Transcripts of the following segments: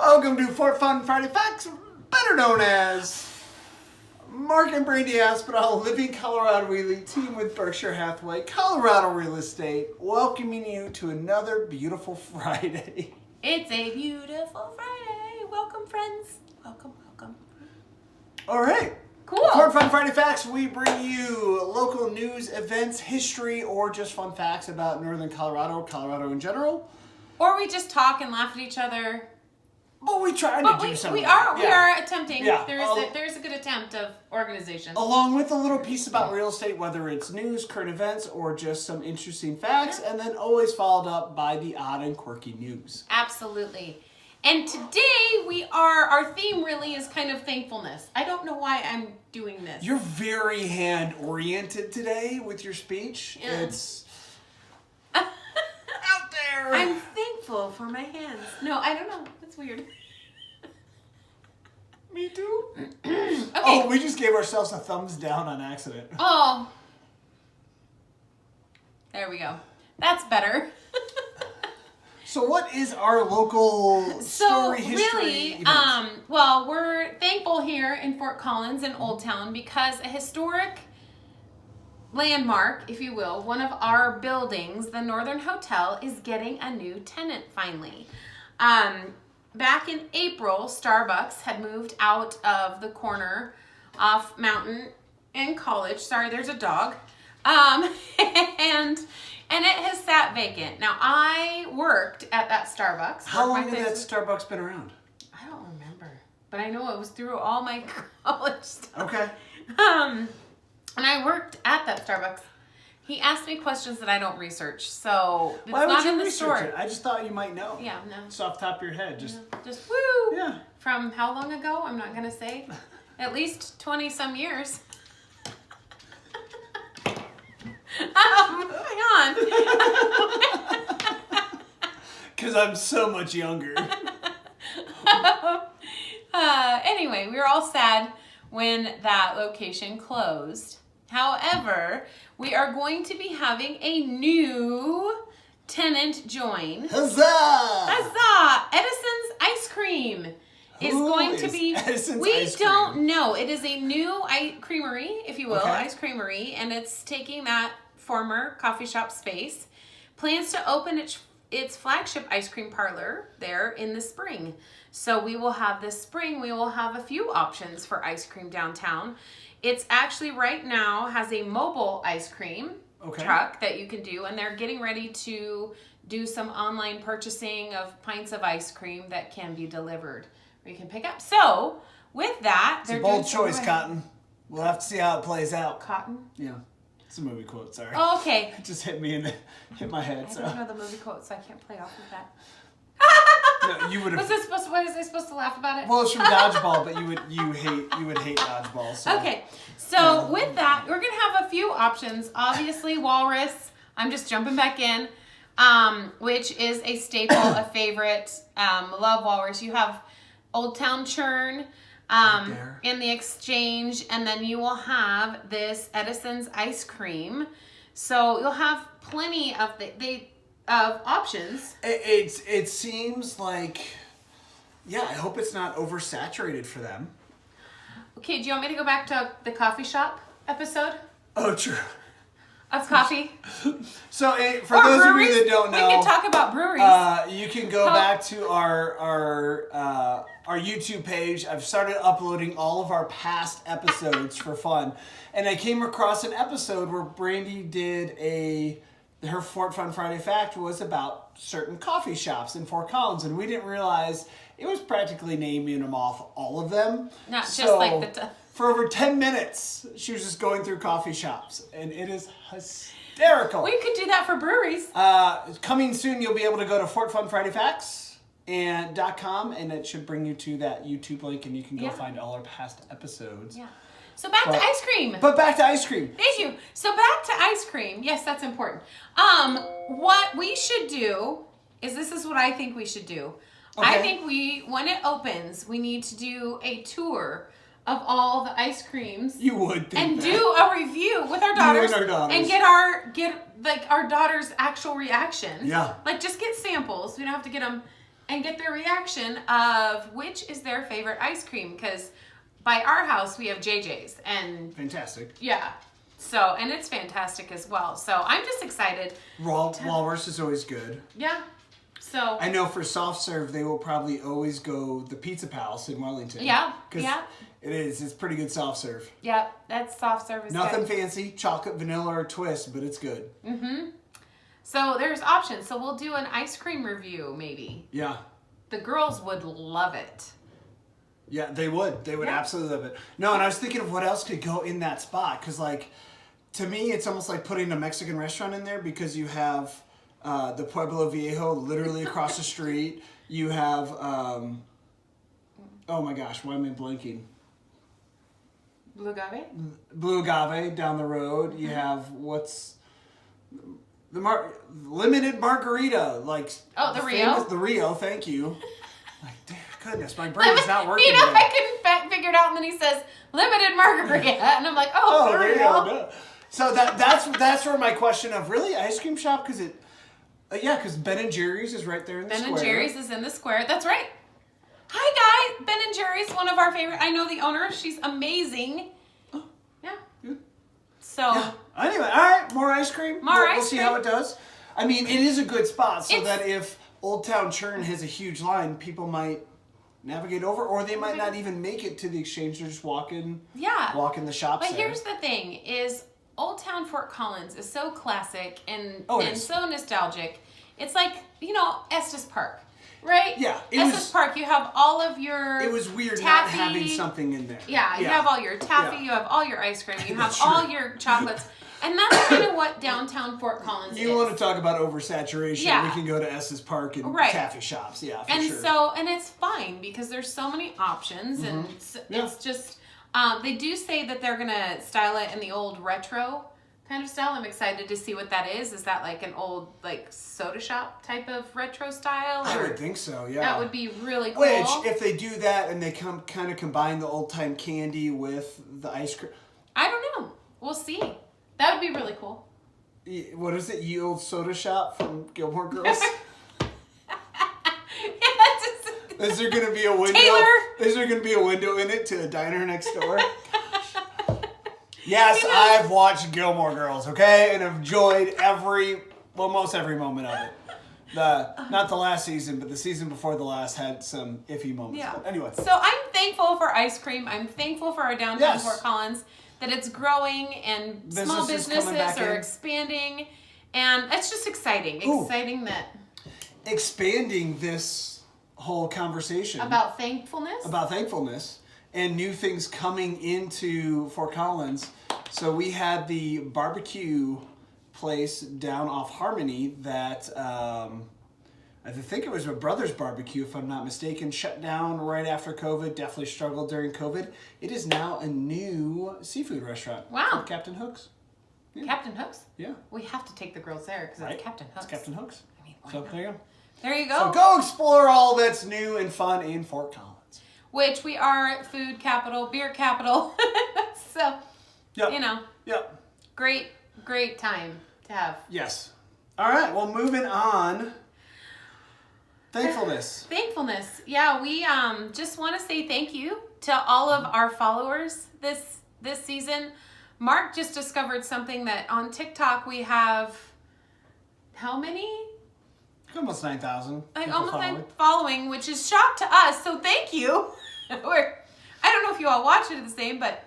Welcome to Fort Fun Friday Facts, better known as Mark and Brandy Aspinall, living Colorado elite team with Berkshire Hathaway, Colorado Real Estate, welcoming you to another beautiful Friday. It's a beautiful Friday. Welcome, friends. Welcome, welcome. All right. Cool. Fort Fun Friday Facts, we bring you local news, events, history, or just fun facts about Northern Colorado, Colorado in general. Or we just talk and laugh at each other. But we try to But do we something. are attempting. Yeah. There is a good attempt of organization. Along with a little piece about real estate, whether it's news, current events, or just some interesting facts, and then always followed up by the odd and quirky news. Absolutely. And today our theme really is kind of thankfulness. I don't know why I'm doing this. You're very hand-oriented today with your speech. Yeah. It's out there. I'm thankful for my hands. No, I don't know. That's weird. Me too. Okay. Oh, we just gave ourselves a thumbs down on accident. Oh. There we go. That's better. So what is our local story, history, events? Well, we're thankful here in Fort Collins in Old Town because a historic landmark, if you will, one of our buildings, the Northern Hotel, is getting a new tenant finally. Back in April, Starbucks had moved out of the corner off Mountain in College. Sorry, there's a dog. And it has sat vacant. Now, I worked at that Starbucks. How long has that Starbucks been around? I don't remember. But I know it was through all my college stuff. Okay. And I worked at that Starbucks. He asked me questions that I don't research, so it's Why would not you in the research store. it? I just thought you might know. Yeah, no. Just off the top of your head. Just woo. Yeah. From how long ago? I'm not gonna say. At least 20 some years. Moving on. Because I'm so much younger. Anyway, we were all sad when that location closed. However, we are going to be having a new tenant join. Huzzah! Huzzah! Edison's Ice Cream is Who going to is be. Edison's We Ice Cream? don't know. It is a new creamery, if you will, Okay. ice creamery, and it's taking that former coffee shop space. Plans to open its flagship ice cream parlor there in the spring. So we will have this spring, we will have a few options for ice cream downtown. It's actually right now has a mobile ice cream truck that you can do, and they're getting ready to do some online purchasing of pints of ice cream that can be delivered or you can pick up. So with that, It's a bold choice, Cotton. We'll have to see how it plays out. Cotton? Yeah. It's a movie quote, sorry. Oh, okay. It just hit my head. I So don't know the movie quote, so I can't play off of that. no, you would have. What is I supposed to laugh about it? Well, it's from Dodgeball, but you would hate Dodgeball. So. Okay, so with that, we're gonna have a few options. Obviously, Walrus. I'm just jumping back in, which is a staple, a favorite. Love Walrus. You have Old Town Churn. In the Exchange, and then you will have this Edison's Ice Cream. So you'll have plenty of of options. It seems like, yeah. I hope it's not oversaturated for them. Okay, do you want me to go back to the coffee shop episode Oh, true. of coffee? So for Or those breweries? of you that don't know, we can talk about breweries. you can go back to our YouTube page. I've started uploading all of our past episodes for fun, and I came across an episode where Brandy did her Fort Fun Friday fact was about certain coffee shops in Fort Collins, and we didn't realize it was practically naming them off all of them. Not just like for over 10 minutes, she was just going through coffee shops, and it is hysterical. We could do that for breweries. Coming soon, you'll be able to go to FortFunFridayFacts.com, and it should bring you to that YouTube link, and you can go find all our past episodes. Yeah. So back to ice cream. But back to ice cream. Thank you. So back to ice cream. Yes, that's important. What we should do is this is what I think we should do. Okay. I think when it opens, we need to do a tour of all the ice creams. You would think and that. do a review with our daughters, and our daughters. and get our daughter's actual reaction. Yeah. Like just get samples. We don't have to get them and get their reaction of which is their favorite ice cream. Because by our house, we have JJ's. And Fantastic. yeah. So, and it's fantastic as well. So I'm just excited. Walrus is always good. Yeah. So I know for soft serve, they will probably always go the Pizza Palace in Wellington. Yeah, 'Cause yeah. It is. It's pretty good soft serve. yeah, that's soft service. Nothing good. fancy, chocolate, vanilla, or twist, but it's good. So there's options. So we'll do an ice cream review maybe. Yeah. The girls would love it. Yeah, they would. They would Yeah. absolutely love it. No, and I was thinking of what else could go in that spot. Because, like, to me, it's almost like putting a Mexican restaurant in there because you have the Pueblo Viejo literally across the street. You have, oh my gosh, why am I blanking? Blue Agave? Blue Agave down the road. You have what's the limited margarita, like The Rio? The Rio, thank you. Like, dear goodness, my brain is not working. You know, today. I couldn't figure it out, and then he says limited margarita, and I'm like, oh, there you real? go. So that's where my question of really ice cream shop because it, because Ben and Jerry's is right there in the Ben square. and Jerry's is in the square. That's right. Hi, guys. Ben and Jerry's, one of our favorite. I know the owner. She's amazing. Yeah. Good. So. Yeah. Anyway, all right, more ice cream. More we'll ice see cream. how it does. I mean, it is a good spot so It's- that if Old Town Churn has a huge line, people might navigate over, or they might not even make it to the exchange. They're just walking Yeah. the shops. But there. here's the thing: is Old Town Fort Collins is so classic and Oh, it and is. so nostalgic. It's like Estes Park, right? Yeah, it Estes was- Park. You have all of your. It was weird taffy. not having something in there. Yeah, you have all your taffy, Yeah. you have all your ice cream, you have That's true. all your chocolates, and that's kind of what downtown Fort Collins You is. want to talk about oversaturation? Yeah. We can go to Estes Park and Right. taffy shops. Yeah, for And sure. so, and it's fine because there's so many options, and Yeah. it's just. They do say that they're gonna style it in the old retro kind of style. I'm excited to see what that is. Is that like an old soda shop type of retro style? I or- would think so. Yeah. That would be really cool. Which, if they do that and they kind of combine the old time candy with the ice cream, I don't know. We'll see. That would be really cool. what is it? Ye Old Soda Shop from Gilmore Girls. Is there going to be a window? Taylor! Is there going to be a window in it to a diner next door? Yes, I've watched Gilmore Girls, okay, and enjoyed most every moment of it. Not the last season, but the season before the last had some iffy moments. Yeah. But anyway, So I'm thankful for ice cream. I'm thankful for our downtown Yes. Fort Collins, that it's growing and small Businesses coming back businesses are in. expanding. And it's just exciting. Ooh. Exciting that expanding this whole conversation about thankfulness. about thankfulness and new things coming into Fort Collins. So we had the barbecue place down off Harmony that I think it was my brother's barbecue, if I'm not mistaken, shut down right after COVID. Definitely struggled during COVID. It is now a new seafood restaurant. Wow. Called Captain Hooks. Captain Hooks. Yeah. We have to take the girls there because Right. it's Captain Hooks. It's Captain Hooks. I mean, why So not? there you go. There you go. So go explore all that's new and fun in Fort Collins. Which we are food capital, beer capital. So, Yep. Yep. great time to have. Yes. All right. Well, moving on. Thankfulness. Thankfulness. Yeah, we just want to say thank you to all of our followers this season. Mark just discovered something that on TikTok we have how many? Almost 9,000. Like people almost following. 9 following, which is shock to us. So thank you. I don't know if you all watch it the same, but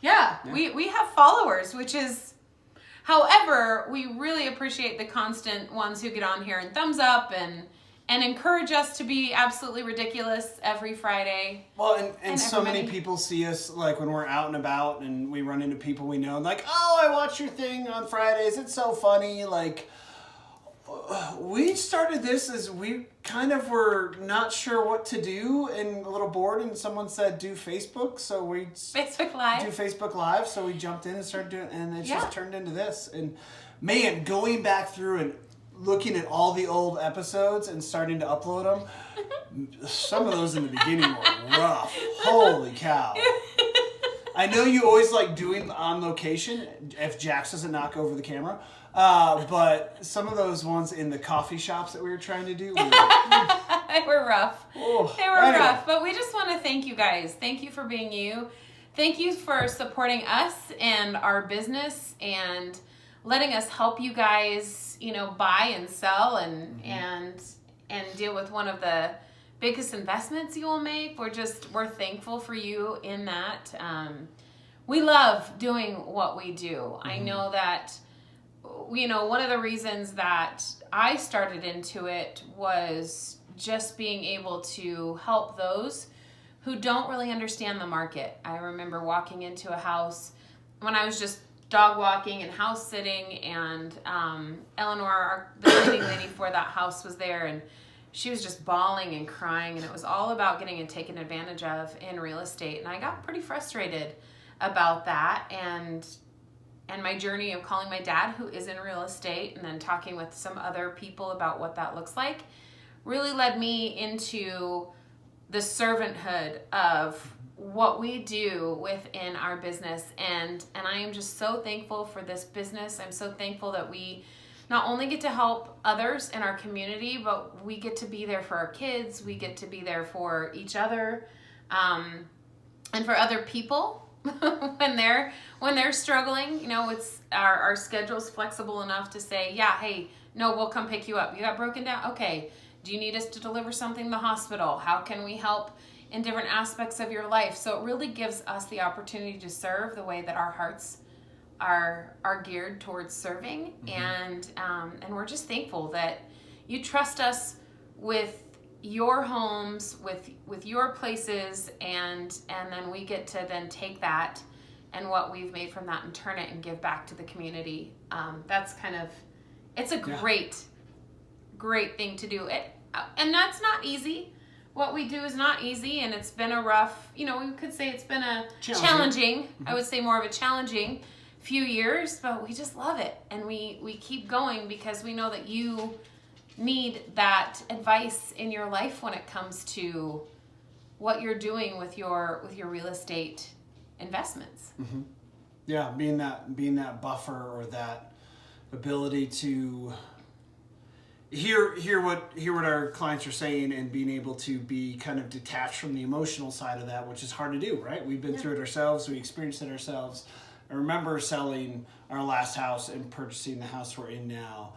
yeah. We have followers, which is. However, we really appreciate the constant ones who get on here and thumbs up and encourage us to be absolutely ridiculous every Friday. Well, and so everybody. many people see us like when we're out and about and we run into people we know and like, oh, I watch your thing on Fridays. It's so funny. Like, we started this as we kind of were not sure what to do and a little bored, and someone said do Facebook, so we Facebook Live. do Facebook Live, so we jumped in and started doing, and it Yeah. just turned into this. And man, going back through and looking at all the old episodes and starting to upload them, some of those in the beginning were rough. Holy cow. I know you always like doing on location if Jax doesn't knock over the camera. But some of those ones in the coffee shops that we were trying to do, They were rough. Oh, They were anyway. rough. But we just want to thank you guys. Thank you for being you. Thank you for supporting us and our business and letting us help you guys, buy and sell and deal with one of the biggest investments you will make. We're thankful for you in that. We love doing what we do. I know that, one of the reasons that I started into it was just being able to help those who don't really understand the market. I remember walking into a house when I was just dog walking and house sitting, and Eleanor, the cleaning lady for that house, was there, and she was just bawling and crying, and it was all about getting taken advantage of in real estate. And I got pretty frustrated about that, and my journey of calling my dad, who is in real estate, and then talking with some other people about what that looks like, really led me into the servanthood of what we do within our business. And I am just so thankful for this business. I'm so thankful that we not only get to help others in our community, but we get to be there for our kids. We get to be there for each other, and for other people when they're struggling. It's our schedule's flexible enough to say, yeah, hey, no, we'll come pick you up. You got broken down? Okay. Do you need us to deliver something to the hospital? How can we help in different aspects of your life? So it really gives us the opportunity to serve the way that our hearts are geared towards serving. And we're just thankful that you trust us with your homes, with your places, and then we get to then take that and what we've made from that and turn it and give back to the community. That's it's a great thing to do. And that's not easy. What we do is not easy, and it's been a rough, we could say it's been a challenging, I would say more of a challenging few years, but we just love it. And we keep going because we know that you need that advice in your life when it comes to what you're doing with your real estate investments. Mm-hmm. Yeah, being that buffer, or that ability to hear what our clients are saying, and being able to be kind of detached from the emotional side of that, which is hard to do, right? We've been through it ourselves. We experienced it ourselves. I remember selling our last house and purchasing the house we're in now.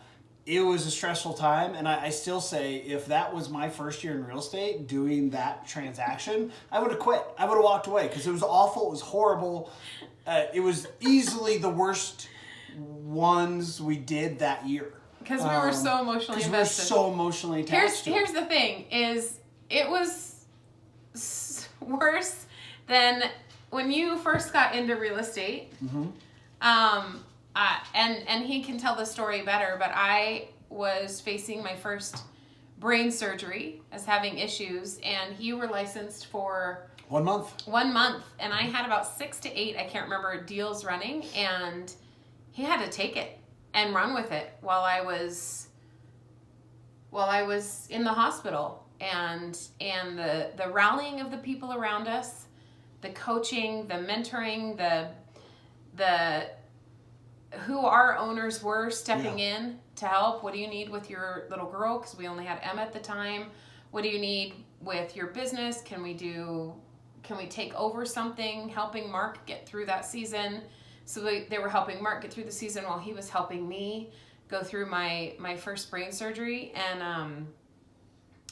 It was a stressful time, and I still say, if that was my first year in real estate doing that transaction, I would have quit. I would have walked away because it was awful. It was horrible. It was easily the worst ones we did that year. Because we were so emotionally invested. We were so emotionally attached to it. Here's the thing, is it was worse than when you first got into real estate. Mm-hmm. And he can tell the story better, but I was facing my first brain surgery, as having issues, and you were licensed for 1 month. 1 month, and I had about 6 to 8, I can't remember, deals running, and he had to take it and run with it while I was in the hospital, and the rallying of the people around us, the coaching, the mentoring, the who our owners were stepping in to help. What do you need with your little girl? Because we only had Emma at the time. What do you need with your business? Can we take over something? Helping Mark get through that season. So they were helping Mark get through the season while he was helping me go through my first brain surgery. And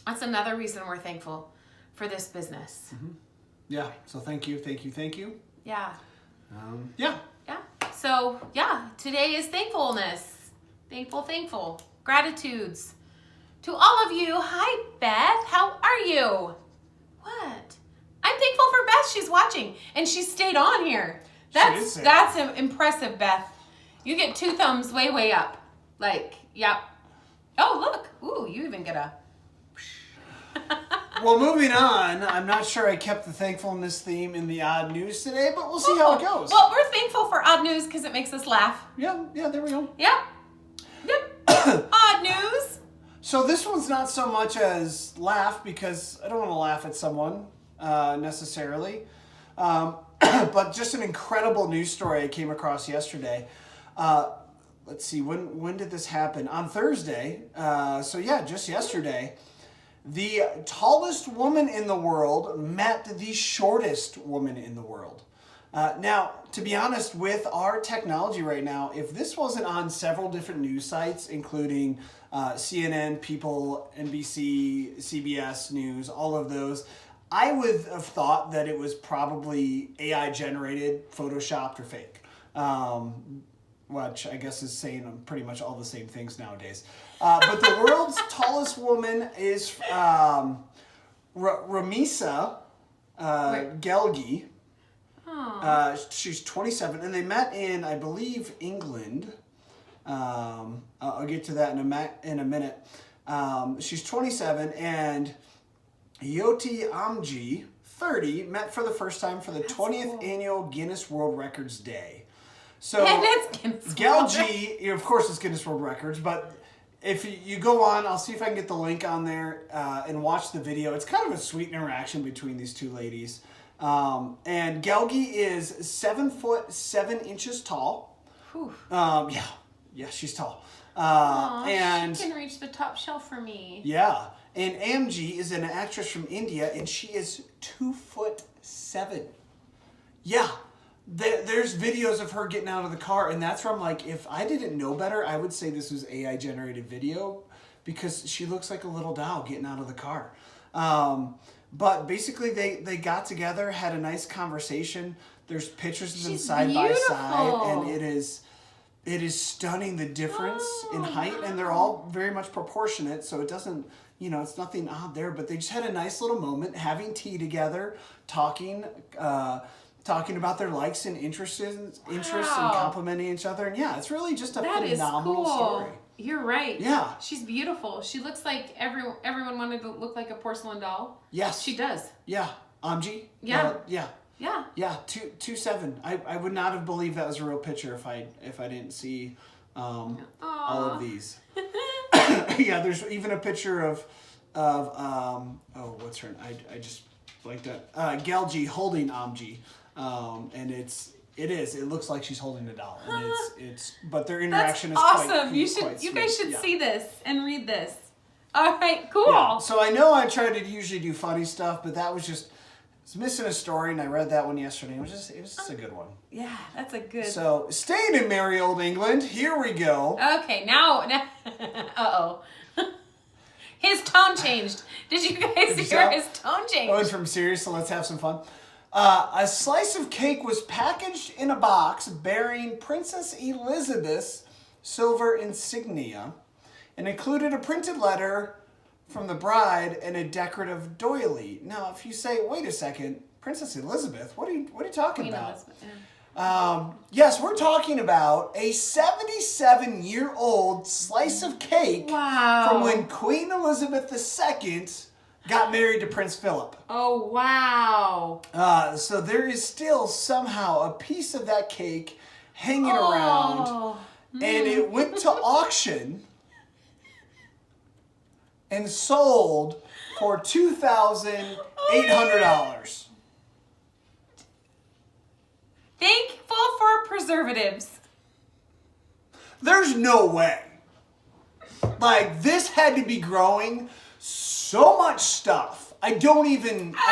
that's another reason we're thankful for this business. Mm-hmm. Yeah. So thank you. Yeah. Yeah. Yeah. So, today is thankfulness. Thankful. Gratitudes. To all of you, hi, Beth. How are you? What? I'm thankful for Beth. She's watching, and she stayed on here. That's impressive, Beth. You get 2 thumbs way up. Yep. Oh, look. Ooh, you even get a... Well, moving on, I'm not sure I kept the thankfulness theme in the odd news today, but we'll see how it goes. Well, we're thankful for odd news because it makes us laugh. Yeah, there we go. Yep. Odd news. So this one's not so much as laugh, because I don't want to laugh at someone necessarily, but just an incredible news story I came across yesterday. Let's see, when did this happen? On Thursday. Just yesterday. The tallest woman in the world met the shortest woman in the world. Now, to be honest, with our technology right now, if this wasn't on several different news sites, including CNN, People, NBC, CBS News, all of those, I would have thought that it was probably AI generated, photoshopped, or fake. Which I guess is saying pretty much all the same things nowadays. But the world's tallest woman is Ramisa Gelgi. She's 27, and they met in, I believe, England. I'll get to that in a minute. She's 27, and Yoti Amji, 30, met for the first time for the 20th annual Guinness World Records Day. So Gelgi, of course, it's Guinness World Records, but if you go on, I'll see if I can get the link on there and watch the video. It's kind of a sweet interaction between these two ladies. And Gelgi is 7'7" tall. Yeah, she's tall. And she can reach the top shelf for me. Yeah, and Amji is an actress from India, and she is 2'7". Yeah. There's videos of her getting out of the car, and that's where I'm like, if I didn't know better, I would say this was AI generated video, because she looks like a little doll getting out of the car. But basically, they got together, had a nice conversation. There's pictures of them side by side, and it is stunning, the difference in height, and they're all very much proportionate, so it doesn't, it's nothing odd there. But they just had a nice little moment, having tea together, talking about their likes and interests and complimenting each other. And yeah, it's really just a phenomenal story. You're right. Yeah. She's beautiful. She looks like everyone wanted to look like a porcelain doll. Yes. She does. Yeah. Amji? Yeah. Yeah. Yeah. Yeah. 2'7". I would not have believed that was a real picture if I didn't see all of these. Yeah, there's even a picture of what's her name? I just like that. Gelgi holding Amji. And it looks like she's holding a doll, and but their interaction is awesome. Quite you guys should see this and read this. All right, cool. Yeah. So I know I try to usually do funny stuff, but that was it's missing a story, and I read that one yesterday. It was just a good one. Yeah, that's a good. So staying in merry old England, here we go. Okay, now uh-oh. His tone changed. Did you guys hear his tone change? Going from serious to let's have some fun. A slice of cake was packaged in a box bearing Princess Elizabeth's silver insignia and included a printed letter from the bride and a decorative doily. Now, if you say, wait a second, Princess Elizabeth, what are you talking Queen about? Elizabeth, yeah. Yes, we're talking about a 77-year-old slice of cake from when Queen Elizabeth II got married to Prince Philip. Oh, wow. So there is still somehow a piece of that cake hanging around, and it went to auction and sold for $2,800. Thankful for preservatives. There's no way. Like, this had to be growing so much stuff. I can't even. All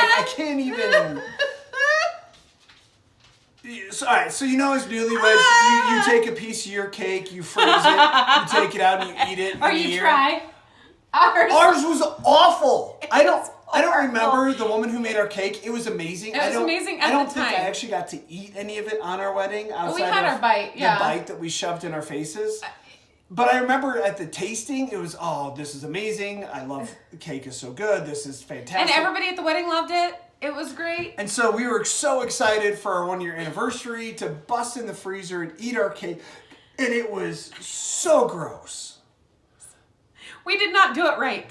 right, so as newlyweds, you take a piece of your cake, you freeze it, you take it out and you eat it. Or you try. Ours was awful. I don't remember the woman who made our cake. It was amazing. It was amazing at the time. I don't think I actually got to eat any of it on our wedding outside we had our bite, the bite that we shoved in our faces. But I remember at the tasting, it was, this is amazing. I love the cake is so good. This is fantastic. And everybody at the wedding loved it. It was great. And so we were so excited for our 1-year anniversary to bust in the freezer and eat our cake. And it was so gross. We did not do it right.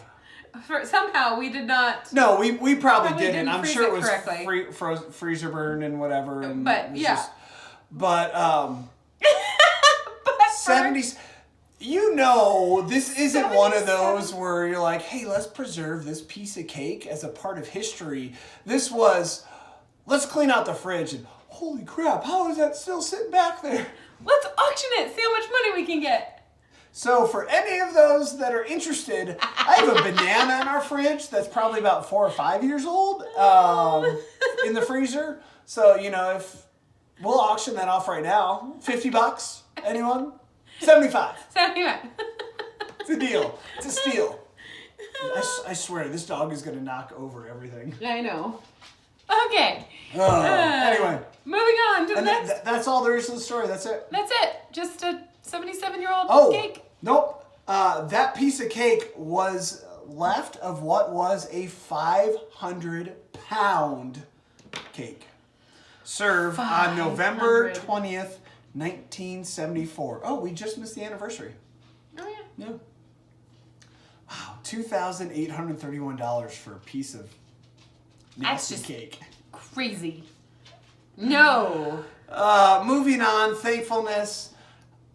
Somehow we did not. No, we probably didn't. I'm sure it was correctly. freezer burn and whatever. And but yeah. But 70s. This isn't one of those where you're like, hey, let's preserve this piece of cake as a part of history. This was, let's clean out the fridge and holy crap, how is that still sitting back there? Let's auction it. See how much money we can get. So for any of those that are interested, I have a banana in our fridge that's probably about 4 or 5 years old in the freezer. So, if we'll auction that off right now. $50? Anyone? 75. 75. It's a deal. It's a steal. I swear, this dog is going to knock over everything. I know. Okay. Anyway. Moving on to the next. That's all there is to the story. That's it. That's it. Just a 77-year-old cake. Nope. That piece of cake was left of what was a 500-pound cake. Served on November 20th, 1974. Oh, we just missed the anniversary. Oh, yeah. Yeah. Wow, $2,831 for a piece of nasty cake. Crazy. No. Moving on, thankfulness.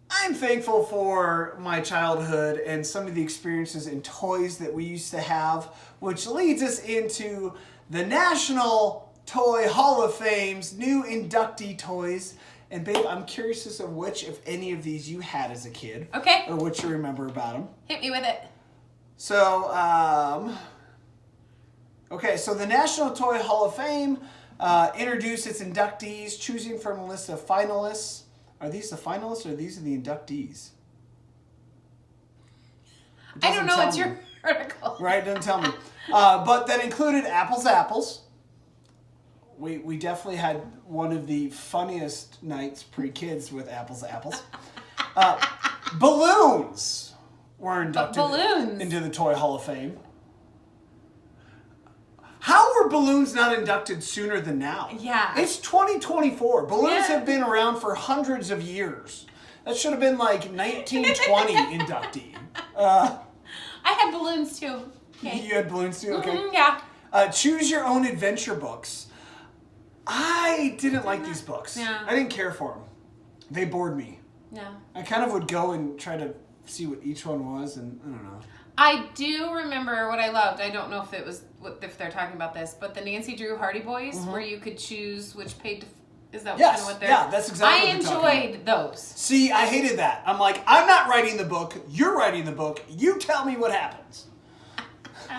I'm thankful for my childhood and some of the experiences and toys that we used to have, which leads us into the National Toy Hall of Fame's new inductee toys. And babe, I'm curious as to which, if any of these, you had as a kid. Okay. Or what you remember about them. Hit me with it. So, so the National Toy Hall of Fame introduced its inductees, choosing from a list of finalists. Are these the finalists or are these the inductees? I don't know. It's your article. Right, it doesn't tell me. But that included Apples. We definitely had one of the funniest nights pre-kids with Apples. Balloons were inducted into the Toy Hall of Fame. How were balloons not inducted sooner than now? Yeah. It's 2024. Balloons have been around for hundreds of years. That should have been like 1920 inductee. I had balloons too. Okay. You had balloons too? Okay. Mm-hmm, yeah. Choose Your Own Adventure books. I didn't like these books. Yeah. I didn't care for them. They bored me. Yeah. I kind of would go and try to see what each one was, and I don't know. I do remember what I loved. I don't know if they're talking about this, but the Nancy Drew Hardy Boys, where you could choose which page to. Is that kind of what they're? Yeah, that's exactly. I enjoyed those. See, I hated that. I'm like, I'm not writing the book. You're writing the book. You tell me what happens.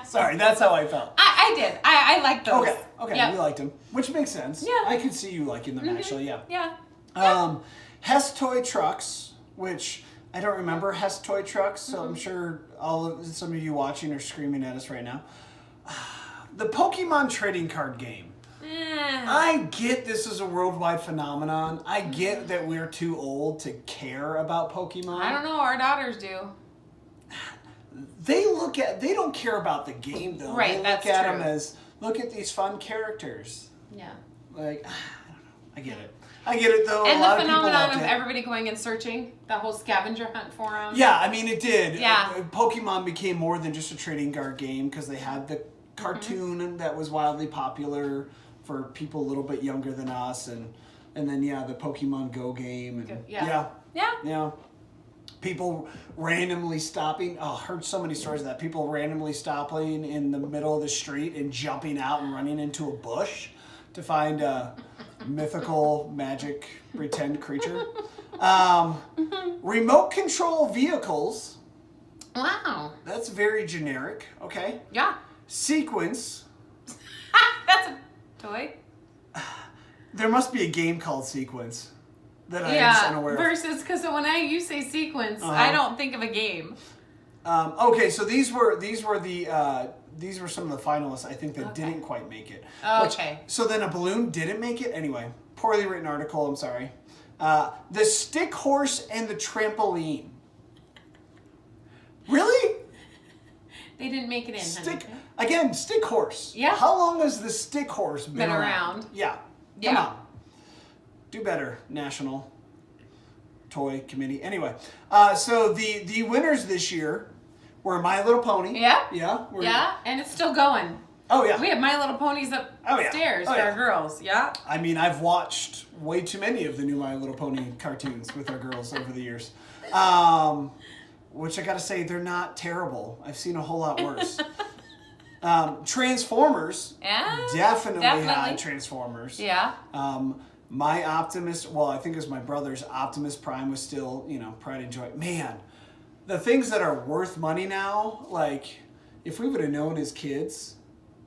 Sorry, that's how I felt. I did. I liked those. Okay, Yep. you liked them, which makes sense. Yeah. I could see you liking them actually. Yeah. Yeah. Hess Toy Trucks, which I don't remember Hess Toy Trucks, so I'm sure some of you watching are screaming at us right now. The Pokemon trading card game. I get this is a worldwide phenomenon. I get that we're too old to care about Pokemon. I don't know. Our daughters do. They don't care about the game though. Right, They look at them as, look at these fun characters. Yeah. Like, I don't know. I get it. I get it though. And a lot the of people phenomenon loved of it. everybody going and searching, that whole scavenger hunt for them. Yeah, I mean it did. Yeah. Pokemon became more than just a trading card game because they had the cartoon that was wildly popular for people a little bit younger than us, and then the Pokemon Go game, and yeah. People randomly stopping. Oh, I heard so many stories of that. People randomly stopping in the middle of the street and jumping out and running into a bush to find a mythical magic pretend creature. Remote control vehicles. Wow. That's very generic. Okay. Yeah. Sequence. That's a toy. There must be a game called Sequence that I am just unaware of. Versus, because when you say sequence, I don't think of a game. Okay, so these were some of the finalists I think that didn't quite make it. Okay. So then a balloon didn't make it anyway. Poorly written article. I'm sorry. The stick horse and the trampoline. Really? They didn't make it in. Stick horse. Yeah. How long has the stick horse been around? Yeah. Come on. Do better, National Toy Committee. Anyway, so the winners this year were My Little Pony. Yeah. Yeah. And it's still going. Oh yeah. We have My Little Ponies upstairs for our girls. Yeah. I mean, I've watched way too many of the new My Little Pony cartoons with our girls over the years. Which I gotta say, they're not terrible. I've seen a whole lot worse. Transformers. Yeah. Definitely had Transformers. Yeah. My Optimus, well, I think it was my brother's Optimus Prime was still, Pride and Joy. Man, the things that are worth money now, like if we would have known as kids,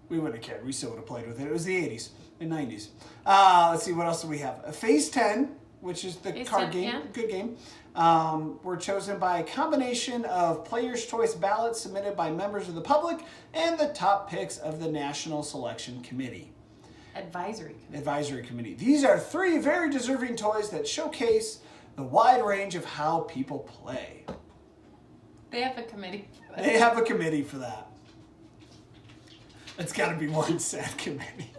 we wouldn't have cared. We still would have played with it. It was the 80s and 90s. Let's see, what else do we have? Phase 10, which is the Phase card 10, game. yeah. Good game. Were chosen by a combination of players' choice ballots submitted by members of the public and the top picks of the National Selection Committee. Advisory committee. These are 3 very deserving toys that showcase the wide range of how people play. They have a committee. They have a committee for that. It's got to be one sad committee.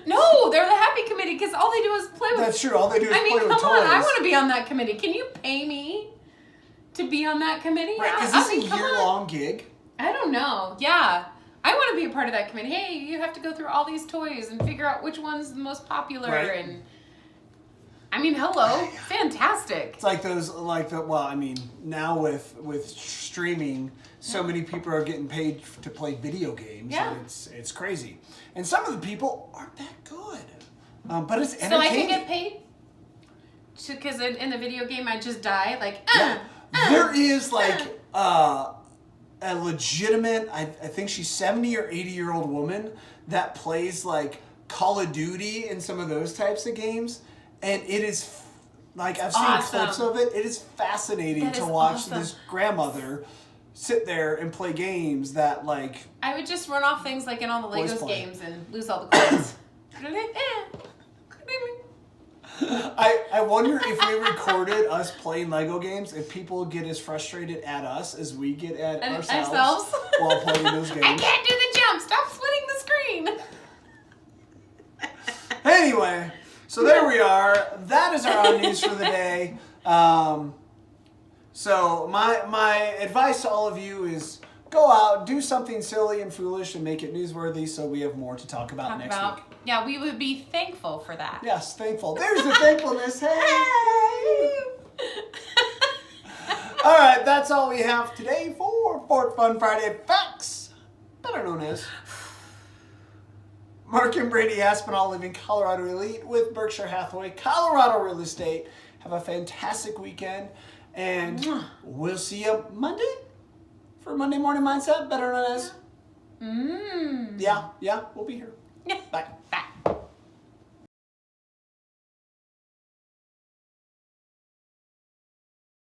No, they're the happy committee because all they do is play with. That's true. All they do is I mean, play come with toys. on. I want to be on that committee. Can you pay me to be on that committee? Right? Is I this mean, a come on. year-long gig? I don't know. Yeah. I want to be a part of that committee. Hey, you have to go through all these toys and figure out which one's the most popular. Right. And I mean, hello. Fantastic. It's like those, now with streaming, so many people are getting paid to play video games. Yeah. And it's crazy. And some of the people aren't that good. But it's entertaining. So I can get paid? Because in the video game, I just die. There is a legitimate, I think she's 70 or 80-year-old woman that plays like Call of Duty and some of those types of games. And it is, I've seen awesome. clips of it. It is fascinating That to is watch awesome. this grandmother sit there and play games that I would just run off things like in all the Boys Legos play. games and lose all the coins. I wonder if we recorded us playing Lego games, if people get as frustrated at us as we get at And ourselves while playing those I games. can't do the jump. Stop splitting the screen. Anyway, so there we are. That is our odd news for the day. So my advice to all of you is go out, do something silly and foolish and make it newsworthy so we have more to talk about next week. Yeah, we would be thankful for that. Yes, thankful. There's the thankfulness. Hey! All right, that's all we have today for Fort Fun Friday Facts, better known as Mark and Brady Aspinall living Colorado Elite with Berkshire Hathaway Colorado Real Estate. Have a fantastic weekend, and we'll see you Monday for Monday Morning Mindset, better known as. Yeah, we'll be here. Yeah. Bye. Bye.